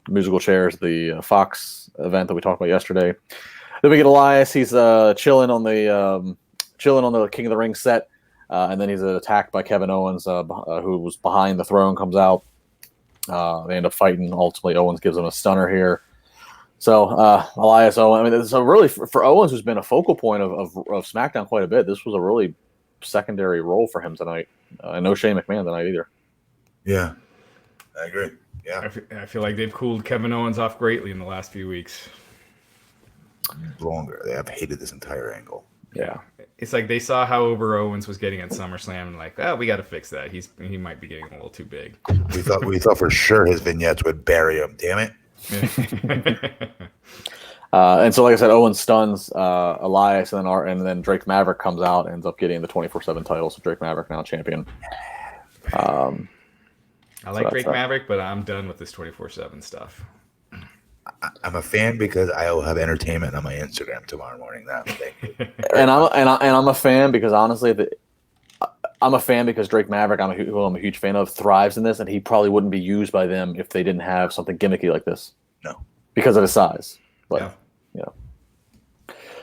musical chairs, the Fox event that we talked about yesterday. Then we get Elias. He's chilling on the King of the Ring set, and then he's attacked by Kevin Owens, who was behind the throne. Comes out. They end up fighting. Ultimately, Owens gives him a stunner here. So Elias Owens. So really for Owens, who's been a focal point of SmackDown quite a bit, this was a really secondary role for him tonight. And no Shane McMahon tonight either. Yeah, I agree. Yeah, I feel like they've cooled Kevin Owens off greatly in the last few weeks. Longer. I've hated this entire angle. Yeah. It's like they saw how over Owens was getting at SummerSlam and like, we got to fix that. He might be getting a little too big. We thought for sure his vignettes would bury him. Damn it. And so, like I said, Owens stuns Elias, and then Drake Maverick comes out and ends up getting the 24/7 title. So Drake Maverick now champion. I like Drake Maverick, but I'm done with this 24/7 stuff. I'm a fan because I will have entertainment on my Instagram tomorrow morning. And I'm a fan because honestly, I'm a fan because Drake Maverick, who I'm a huge fan of, thrives in this, and he probably wouldn't be used by them if they didn't have something gimmicky like this. No, because of his size. But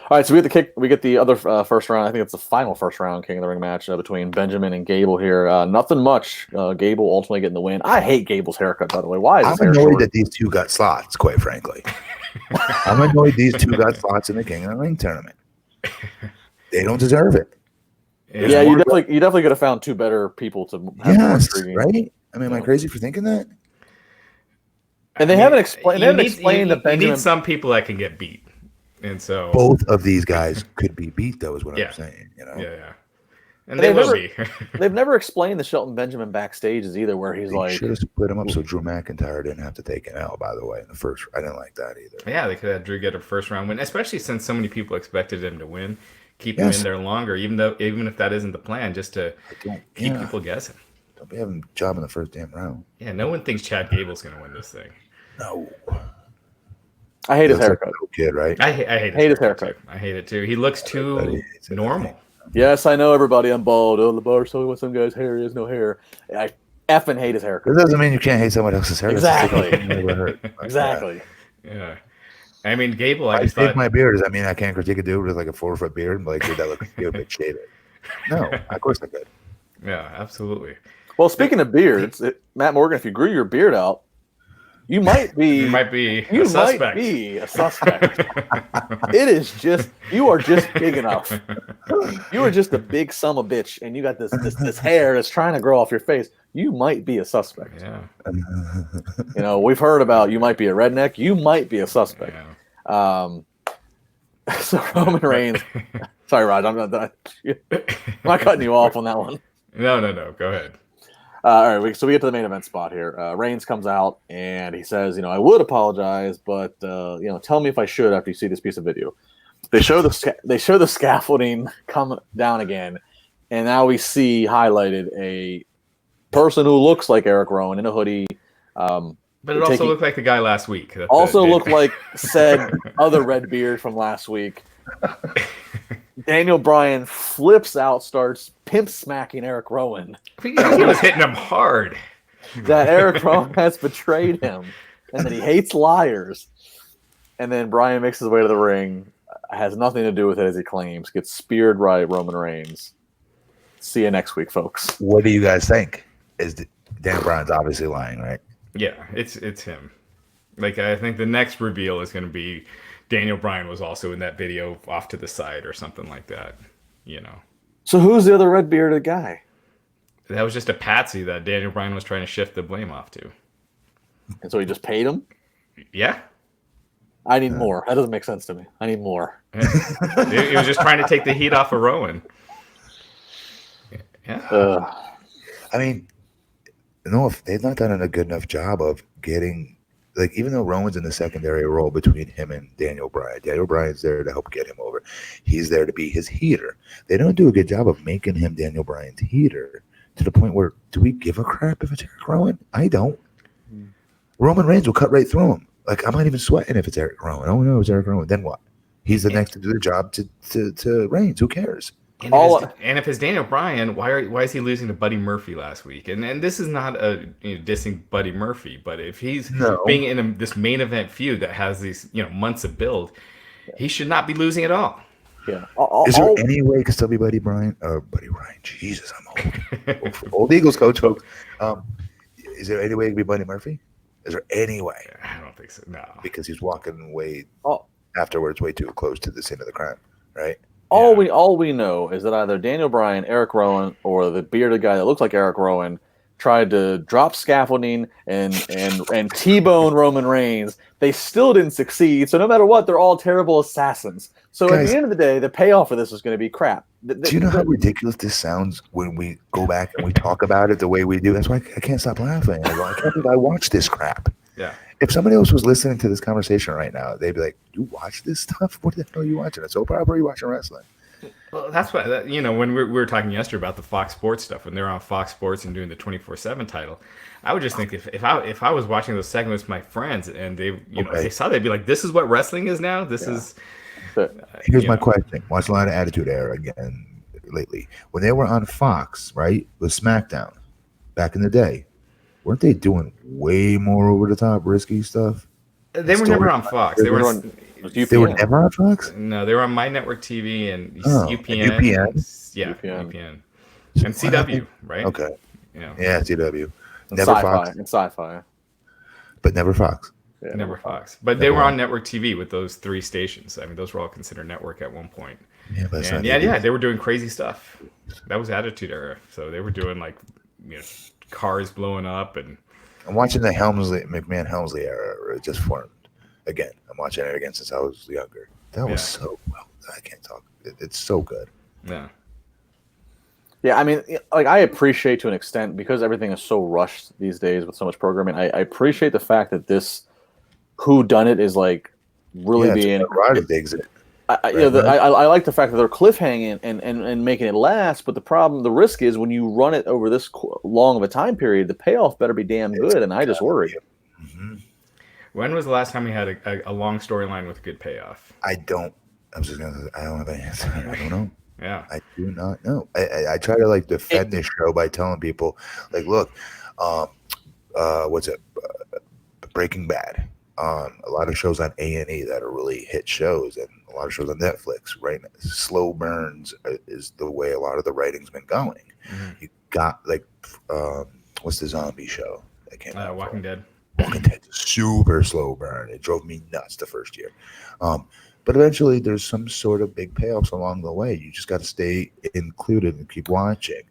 all right, so we get the other first round. I think it's the final first round King of the Ring match between Benjamin and Gable here. Nothing much. Gable ultimately getting the win. I hate Gable's haircut, by the way. Why is his hair I'm annoyed short? that these two got slots, quite frankly. I'm annoyed these two got slots in the King of the Ring tournament. They don't deserve it. Yeah, you definitely could have found two better people to have more intriguing. Right? Am I crazy for thinking that? And they haven't explained. They haven't explained that Benjamin. You need some people that can get beat. And so both of these guys could be beat, though, is what Yeah. I'm saying. You know, yeah. And they will be. They've never explained the Shelton Benjamin backstages either, where he's they like, should have split him up so Drew McIntyre didn't have to take an L. By the way, in the first, I didn't like that either. Yeah, they could have Drew get a first round win, especially since so many people expected him to win. Keep him in there longer, even if that isn't the plan, just to keep people guessing. Don't be having a job in the first damn round. Yeah, no one thinks Chad Gable's going to win this thing. No. I hate his haircut. Like a kid, right? I hate his haircut. I hate it too. He looks too normal. Yes, I know, everybody. I'm bald. Oh, LaBar's talking about some guy's hair. He has no hair. I effing hate his haircut. That doesn't mean you can't hate someone else's hair. Exactly. Like, Exactly. Yeah. I mean, Gable, I shave my beard. Does that mean I can't critique a dude with like a 4-foot beard and like, dude, that looks stupid, shave it? No, of course I could. Yeah, absolutely. Well, speaking of beards, Matt Morgan, if you grew your beard out, you might be a suspect. It is just, you are just big enough. You are just a big son of a bitch, and you got this hair that's trying to grow off your face. You might be a suspect. Yeah. You know, we've heard about you might be a redneck. You might be a suspect. Yeah. So Roman Reigns. Sorry, Raj. I'm not cutting you off on that one. No. Go ahead. All right, so we get to the main event spot here. Reigns comes out and he says, I would apologize, but tell me if I should after you see this piece of video. They show the scaffolding come down again, and now we see highlighted a person who looks like Erick Rowan in a hoodie. But it also looked like the guy last week. Looked like said other red beard from last week. Daniel Bryan flips out, starts pimp smacking Erick Rowan. He was hitting him hard. That Erick Rowan has betrayed him, and that he hates liars. And then Bryan makes his way to the ring. Has nothing to do with it, as he claims. Gets speared by Roman Reigns. See you next week, folks. What do you guys think? Daniel Bryan's obviously lying, right? Yeah, it's him. Like, I think the next reveal is going to be Daniel Bryan was also in that video off to the side or something like that, So who's the other red bearded guy? That was just a patsy that Daniel Bryan was trying to shift the blame off to. And so he just paid him? Yeah. I need more. That doesn't make sense to me. I need more. He was just trying to take the heat off of Rowan. Yeah. I mean, no, if they've not done a good enough job of getting, like, even though Rowan's in the secondary role between him and Daniel Bryan's there to help get him over. He's there to be his heater. They don't do a good job of making him Daniel Bryan's heater to the point where, do we give a crap if it's Erick Rowan? I don't. Roman Reigns will cut right through him. Like, I'm not even sweating if it's Erick Rowan. Oh, no, it's Erick Rowan. Then what? He's the next to do the job to Reigns. Who cares? And if it's Daniel Bryan, why is he losing to Buddy Murphy last week? And this is not a dissing Buddy Murphy, but if he's being in this main event feud that has these months of build, he should not be losing at all. Yeah. Is there any way it could still be Buddy Ryan? Jesus, I'm old. Old Eagles coach, folks. Is there any way it could be Buddy Murphy? Is there any way? I don't think so. No, because he's walking way afterwards, way too close to the scene of the crime, right? All we know is that either Daniel Bryan, Erick Rowan, or the bearded guy that looks like Erick Rowan tried to drop scaffolding and T-bone Roman Reigns. They still didn't succeed. So no matter what, they're all terrible assassins. So guys, at the end of the day, the payoff for this is going to be crap. Do you know how ridiculous this sounds when we go back and we talk about it the way we do? That's why I can't stop laughing. I can't believe I watch this crap. Yeah. If somebody else was listening to this conversation right now, they'd be like, "You watch this stuff? What the hell are you watching? A soap opera? Are you watching wrestling?" Well, that's what when we were talking yesterday about the Fox Sports stuff, when they're on Fox Sports and doing the 24/7 title, I would just think if I was watching those segments with my friends and they they saw, they'd be like, "This is what wrestling is now. This is." Here's my question: watched a lot of Attitude Era again lately. When they were on Fox, right, with SmackDown back in the day, weren't they doing way more over the top, risky stuff? They were never on Fox. They were on. They were never on Fox? No, they were on My Network TV and UPN. UPN? Yeah, UPN. And CW, right? Okay. Yeah, CW. Never Fox. And Sci-Fi. But never Fox. Yeah, never Fox. But they were on Network TV with those 3 stations. I mean, those were all considered network at one point. Yeah, but they were doing crazy stuff. That was Attitude Era. So they were doing cars blowing up and. I'm watching the McMahon Helmsley era just formed again. I'm watching it again since I was younger. That was so well. I can't talk. It's so good. Yeah. Yeah, I mean, like I appreciate to an extent because everything is so rushed these days with so much programming. I appreciate the fact that this Who Done It is like really being. Raj digs it. I like the fact that they're cliffhanging and making it last, but the risk is when you run it over this long of a time period, the payoff better be damn good, and I just worry. Mm-hmm. When was the last time we had a long storyline with a good payoff? I don't have an answer. I don't know. Yeah, I do not know. I try to like defend this show by telling people, like, look, what's it? Breaking Bad. A lot of shows on A&E that are really hit shows, and a lot of shows on Netflix. Right, slow burns is the way a lot of the writing's been going. Mm-hmm. You got like, what's the zombie show that came out? Walking Dead. Walking Dead, super slow burn. It drove me nuts the first year. But eventually there's some sort of big payoffs along the way. You just got to stay included and keep watching.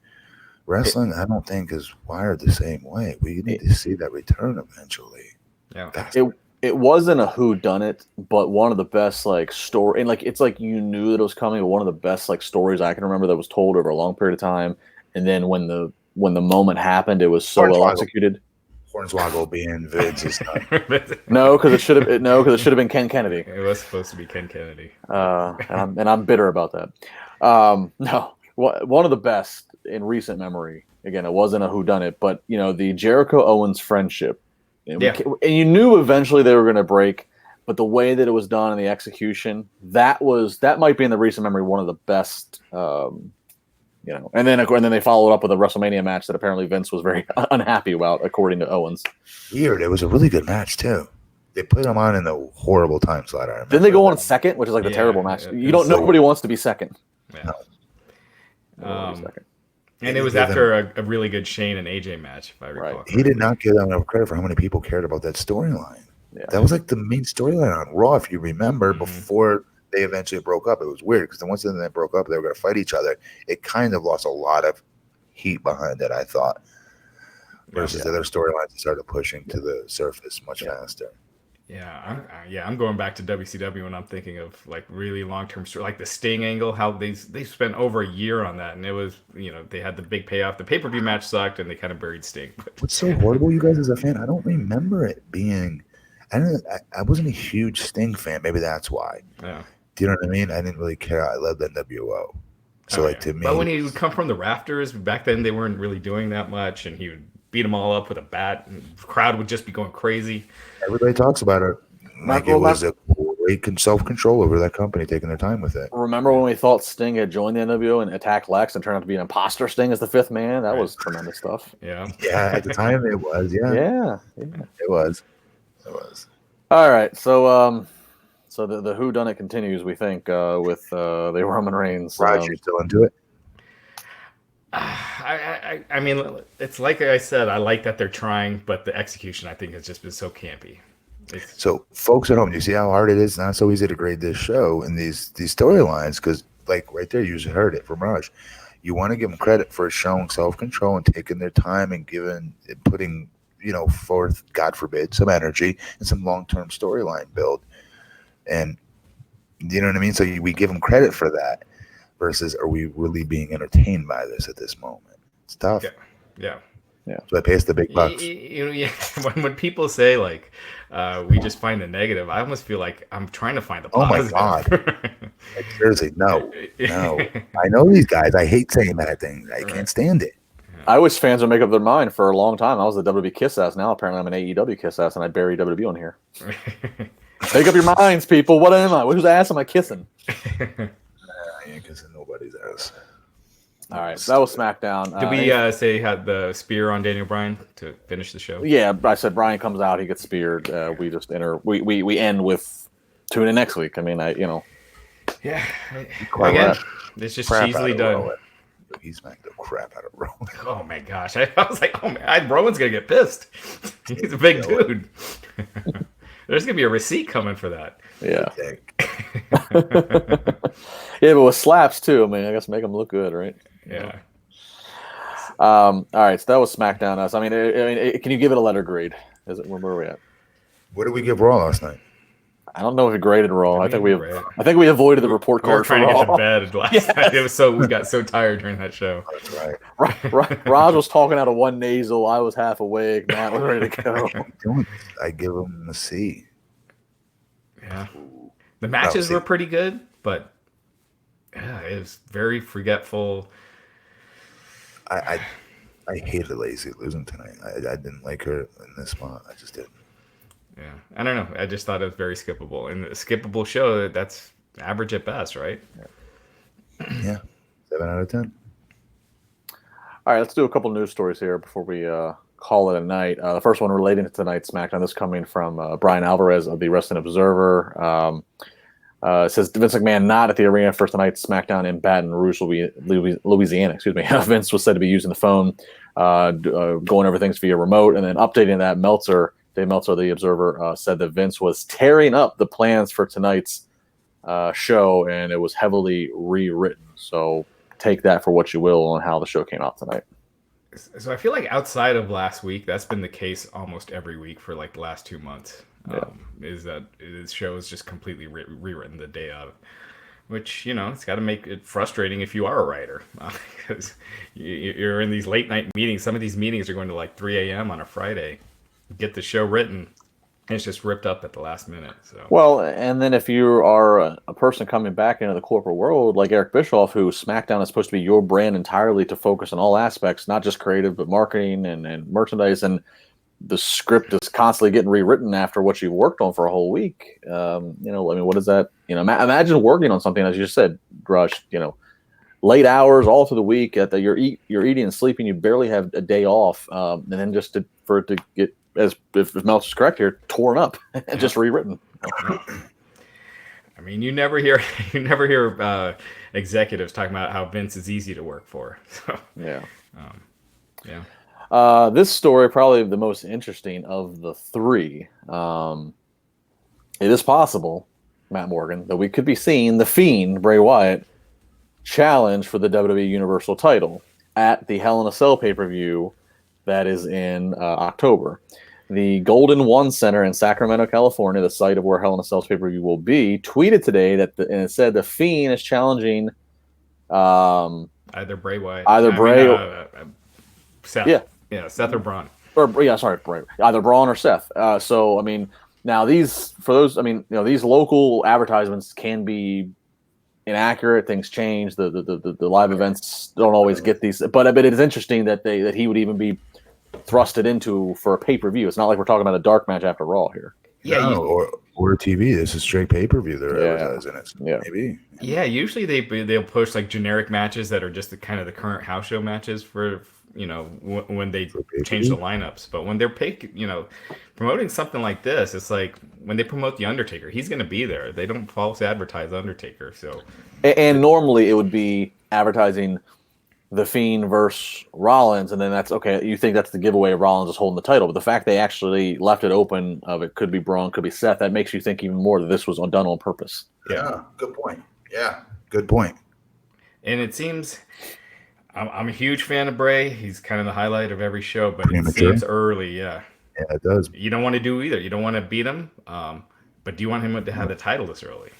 Wrestling, I don't think, is wired the same way. We need to see that return eventually. Yeah. It wasn't a whodunit, but one of the best like story, and like it's like you knew that it was coming, but one of the best like stories I can remember that was told over a long period of time. And then when the moment happened, it was so well executed. Hornswoggle being Vince's son. No, because it should have been Ken Kennedy. It was supposed to be Ken Kennedy. And I'm bitter about that. No, one of the best in recent memory. Again, it wasn't a whodunit, but the Jericho Owens friendship. And you knew eventually they were going to break, but the way that it was done and the execution, that might be in the recent memory one of the best. And then they followed up with a WrestleMania match that apparently Vince was very unhappy about, according to Owens. Weird. It was a really good match too. They put him on in the horrible time slot. Didn't they go on second, which is like the terrible match? Nobody wants to be second. Yeah. Second. And it was after a really good Shane and AJ match, if I recall. Right. He did not get enough credit for how many people cared about that storyline. Yeah. That was like the main storyline on Raw, if you remember, before they eventually broke up. It was weird because once they broke up, they were going to fight each other. It kind of lost a lot of heat behind it, I thought, versus the other storylines that started pushing to the surface much faster. Yeah, I'm going back to WCW when I'm thinking of like really long-term story, like the Sting angle. How they spent over a year on that, and it was they had the big payoff. The pay-per-view match sucked, and they kind of buried Sting. What's so horrible, you guys, as a fan? I don't remember it being. I wasn't a huge Sting fan. Maybe that's why. Yeah. Do you know what I mean? I didn't really care. I loved NWO. So to me, but when he would come from the rafters back then, they weren't really doing that much, and he would beat them all up with a bat, and the crowd would just be going crazy. Everybody talks about it. Like it was a great self-control over that company, taking their time with it. Remember when we thought Sting had joined the NWO and attacked Lex and turned out to be an imposter Sting as the fifth man? That was tremendous stuff. Yeah. Yeah, at the time it was. Yeah. It was. All right, so the whodunit continues. We think with the Roman Reigns. Raj, you still into it? I mean, it's like I said. I like that they're trying, but the execution I think has just been so campy. So, folks at home, do you see how hard it is? It's not so easy to grade this show and these storylines because, like right there, you just heard it from Raj. You want to give them credit for showing self-control and taking their time and putting forth, God forbid, some energy and some long-term storyline build. And you know what I mean? So we give them credit for that versus are we really being entertained by this at this moment? It's tough. Yeah. So I pays the big bucks. When people say like we just find the negative, I almost feel like I'm trying to find the positive. Oh my God. Like, seriously, no. I know these guys. I hate saying bad things. I can't stand it. I wish fans would make up their mind for a long time. I was a WWE kiss ass. Now apparently I'm an AEW kiss ass, and I bury WWE on here. Make up your minds, people. What am I? Whose ass am I kissing? I ain't kissing nobody's ass. All right, so that was SmackDown. Did we say had the spear on Daniel Bryan to finish the show? Yeah, I said Bryan comes out, he gets speared. We just we end with tune in next week. I mean, yeah. Again, it's just cheesily done. He smacked the crap out of Rowan. Oh my gosh! I was like, oh man, Rowan's gonna get pissed. He's a big dude. There's gonna be a receipt coming for that. Yeah. Yeah, but with slaps too. I mean, I guess make them look good, right? Yeah. All right, so that was SmackDown. I mean, can you give it a letter grade? Where are we at? What did we give Raw last night? I don't know if it graded Raw. I think we avoided the report We were card for trying to Raw. get to bed last night. It was we got so tired during that show. That's right. Raj was talking out of one nasal. I was half awake. Matt was ready to go. I give him a C. Yeah, the matches were pretty good, but yeah, it was very forgetful. I hated Lacey losing tonight. I didn't like her in this spot. I just didn't. Yeah, I don't know. I just thought it was very skippable. And a skippable show, that's average at best, right? Yeah, 7 out of 10. All right, let's do a couple news stories here before we call it a night. The first one relating to tonight's SmackDown. This coming from Brian Alvarez of the Wrestling Observer. It says Vince McMahon not at the arena for tonight's SmackDown in Baton Rouge, Louisiana. Excuse me. Vince was said to be using the phone, going over things via remote, and then updating that. Dave Meltzer, the Observer, said that Vince was tearing up the plans for tonight's show, and it was heavily rewritten. So take that for what you will on how the show came out tonight. So I feel like outside of last week, that's been the case almost every week for like the last 2 months. Is that this show is just completely rewritten the day of, which, it's got to make it frustrating if you are a writer, because you're in these late night meetings. Some of these meetings are going to like 3 a.m. on a Friday. Get the show written, and it's just ripped up at the last minute. So well, and then if you are a person coming back into the corporate world like Eric Bischoff, who SmackDown is supposed to be your brand entirely to focus on all aspects, not just creative but marketing and merchandise, and the script is constantly getting rewritten after what you've worked on for a whole week. What is that? Imagine working on something, as you just said, Raj, late hours all through the week you're eating and sleeping, you barely have a day off, and then for it to get, as if Meltzer's correct here, torn up and just rewritten. I mean, you never hear executives talking about how Vince is easy to work for. So, yeah. This story, probably the most interesting of the three. It is possible, Matt Morgan, that we could be seeing the Fiend, Bray Wyatt, challenge for the WWE Universal title at the Hell in a Cell pay-per-view that is in October. The Golden One Center in Sacramento, California, the site of where Hell in a Cell's pay-per-view will be, tweeted today and it said the Fiend is challenging either Bray Wyatt, Seth. Yeah, Seth or Braun. Bray. Either Braun or Seth. Now these local advertisements can be inaccurate. Things change. The live events don't always get these, but it is interesting that he would even be thrusted into for a pay-per-view. It's not like we're talking about a dark match after Raw here. Yeah, or TV. This is straight pay-per-view. They're advertising it. Yeah, maybe. Yeah, usually they'll push like generic matches that are just the kind of the current house show matches for when they change the lineups. But when they're promoting something like this, it's like when they promote the Undertaker, he's going to be there. They don't false advertise Undertaker. So, and normally it would be advertising the Fiend versus Rollins, and then that's okay. You think that's the giveaway of Rollins is holding the title, but the fact they actually left it open of it could be Braun, could be Seth, that makes you think even more that this was done on purpose. Yeah, good point. Yeah, good point. And it seems I'm a huge fan of Bray. He's kind of the highlight of every show, but it seems early. Yeah, it does. You don't want to do either. You don't want to beat him, but do you want him to have the title this early?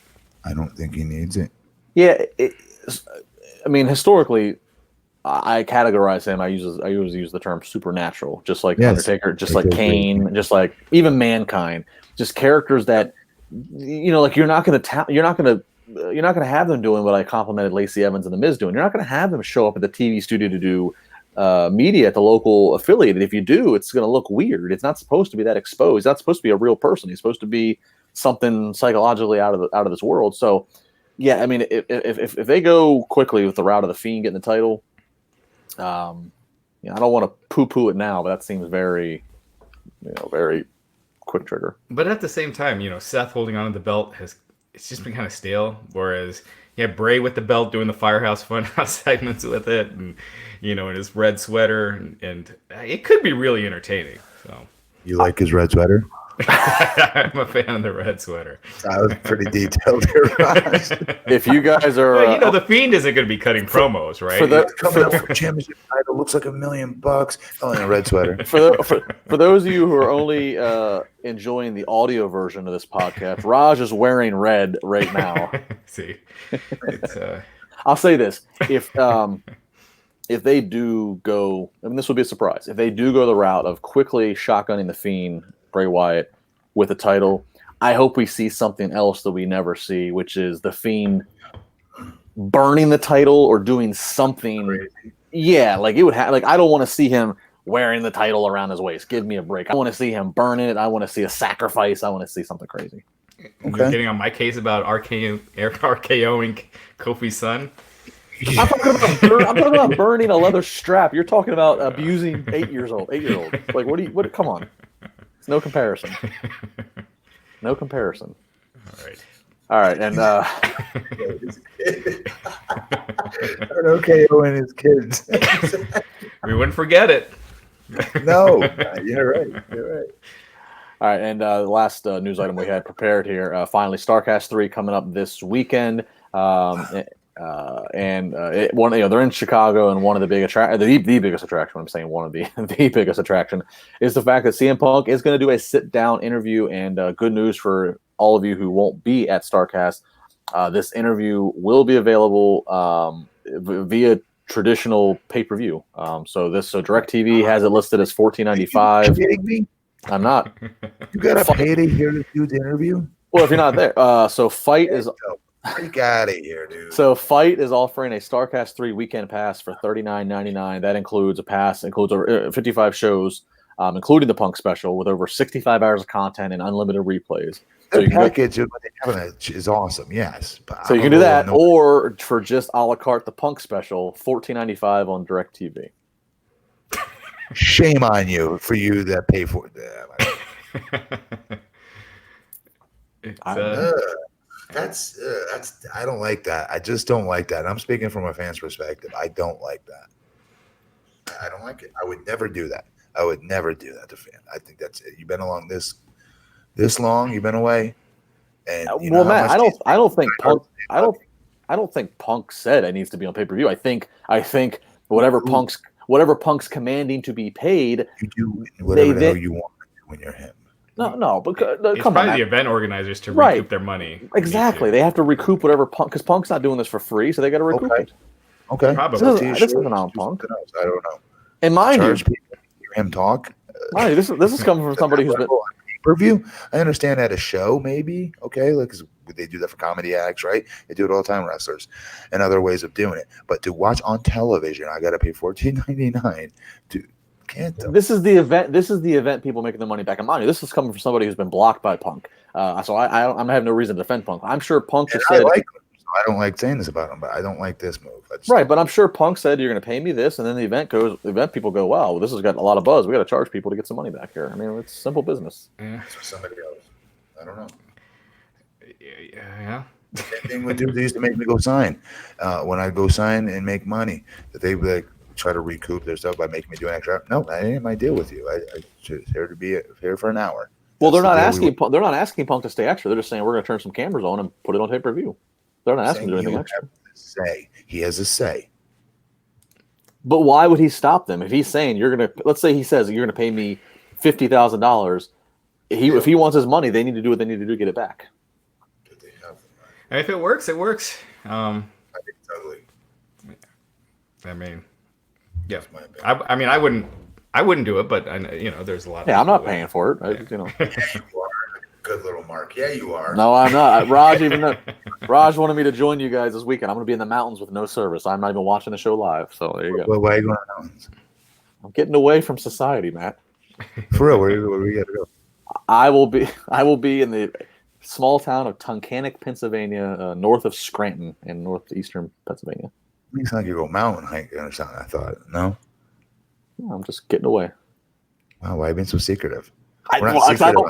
I don't think he needs it. Yeah, historically, I categorize him. I always use the term supernatural, just like Undertaker, just like Kane, just like even Mankind, just characters that like you're not going to have them doing what I complimented Lacey Evans and The Miz doing. You're not going to have them show up at the TV studio to do media at the local affiliate. And if you do, it's going to look weird. It's not supposed to be that exposed. It's not supposed to be a real person. He's supposed to be something psychologically out of this world. So, yeah, I mean, if they go quickly with the route of the Fiend getting the title, I don't want to poo-poo it now, but that seems very, very quick trigger. But at the same time, Seth holding on to the belt it's just been kind of stale. Whereas you have Bray with the belt doing the Firehouse Funhouse segments with it, and in his red sweater, and it could be really entertaining. So you like his red sweater? I'm a fan of the red sweater. That was pretty detailed here, Raj. If you guys are, Well, the Fiend isn't going to be cutting promos, right? Coming up for championship title looks like $1 million. Oh, in a red sweater. For those of you who are only enjoying the audio version of this podcast, Raj is wearing red right now. See, it's, I'll say this: if they do go, I mean, this would be a surprise. If they do go the route of quickly shotgunning the Fiend, Bray Wyatt, with a title, I hope we see something else that we never see, which is the Fiend burning the title or doing something. Crazy. Yeah, like it would have. Like I don't want to see him wearing the title around his waist. Give me a break. I want to see him burning it. I want to see a sacrifice. I want to see something crazy. Okay. You're getting on my case about RKOing Kofi's son. I'm talking about burning a leather strap. You're talking about abusing 8-year-olds. Like, what? Come on. It's no comparison. No comparison. All right. And KO and his kids. We wouldn't forget it. No, you're right. All right, and the last news item we had prepared here. Finally, StarCast 3 coming up this weekend. They're in Chicago, and one of the big the biggest attraction. I'm saying one of the biggest attraction is the fact that CM Punk is going to do a sit-down interview. And good news for all of you who won't be at StarCast, this interview will be available via traditional pay-per-view. So DirecTV has it listed as $14.95. Are you kidding me? I'm not. You got to pay to hear this dude's interview? Well, if you're not there, so Fight is. Get out of here, dude. So Fight is offering a StarCast 3 weekend pass for $39.99. That includes a pass, includes 55 shows, including the Punk special, with over 65 hours of content and unlimited replays. The package of what they have is awesome, yes. So you can do that, or for just a la carte, the Punk special, $14.95 on DirecTV. Shame on you for you that pay for it. That's I don't like that. I just don't like that. I'm speaking from a fan's perspective. I don't like that. I don't like it. I would never do that. I would never do that to fan. I think that's it. You've been along this long. You've been away. And well, Matt, I don't think Punk said it needs to be on pay-per-view. I think whatever Punk's commanding to be paid, you do whatever the hell you want when you're him. No, because it's come probably on, the event organizers to recoup their money. Exactly, they have to recoup whatever Punk, because Punk's not doing this for free, so they got to recoup it. Okay, probably. This isn't on Punk. I don't know. And mind you, people hear him talk. This is coming from somebody who's been pay-per-view. I understand at a show, maybe because they do that for comedy acts, right? They do it all the time, wrestlers, and other ways of doing it. But to watch on television, I got to pay $14.99 to. This is the event. This is the event people making the money back. And mind you, this is coming from somebody who's been blocked by Punk. So I have no reason to defend Punk. I'm sure Punk just said. I don't like saying this about him, but I don't like this move. Right, but I'm sure Punk said you're going to pay me this, and then the event people go, wow, this has got a lot of buzz. We got to charge people to get some money back here. I mean, it's simple business. Yeah. For somebody else, I don't know. Yeah. Same thing with dudes. They used to make me go sign when I go sign and make money. That they would try to recoup their stuff by making me do an extra. No, that ain't my deal with you. I just here to be here for an hour. Well, they're not asking Punk to stay extra. They're just saying we're going to turn some cameras on and put it on pay-per-view. They're not asking to do anything extra. He has a say. But why would he stop them if he's saying you're going to? Let's say he says you're going to pay me $50,000. If he wants his money, they need to do what they need to do to get it back. And if it works, it works. I think it's ugly. I mean, yeah. I wouldn't do it, but there's a lot. Yeah, I'm not paying for it. You are. Good little mark. Yeah, you are. No, I'm not. Raj wanted me to join you guys this weekend. I'm going to be in the mountains with no service. I'm not even watching the show live. So there you go. Well, why are you going to the mountains? I'm getting away from society, Matt. For real, where we got to go? I will be in the small town of Tunkhannock, Pennsylvania, north of Scranton in northeastern Pennsylvania. It's like you go mountain hiking or something. I thought, no. I'm just getting away. Wow, why are you being so secretive? Because I don't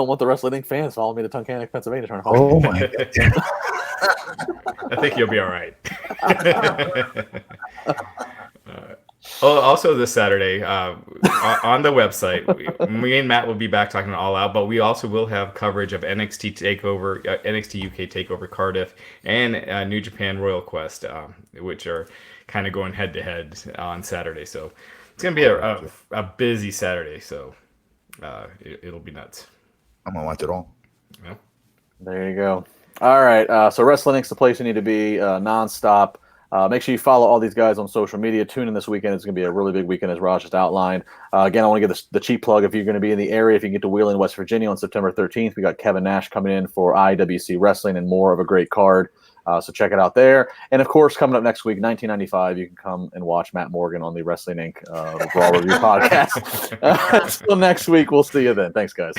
want the Wrestling Inc. fans following me to Tunkhannock, Pennsylvania. Oh my god! I think you'll be all right. Also this Saturday on the website, me and Matt will be back talking All Out, but we also will have coverage of NXT Takeover, NXT UK Takeover Cardiff, and New Japan Royal Quest, which are kind of going head to head on Saturday. So it's gonna be a busy Saturday. So it'll be nuts. I'm gonna watch it all. Yeah. There you go. All right. So Wrestling Inc.'s the place you need to be nonstop. Make sure you follow all these guys on social media. Tune in this weekend. It's going to be a really big weekend, as Raj just outlined. Again, I want to give the cheap plug. If you're going to be in the area, if you can get to Wheeling, West Virginia on September 13th, we got Kevin Nash coming in for IWC Wrestling and more of a great card. So check it out there. And, of course, coming up next week, 1995, you can come and watch Matt Morgan on the Wrestling Inc. Raw Review podcast. Until next week, we'll see you then. Thanks, guys.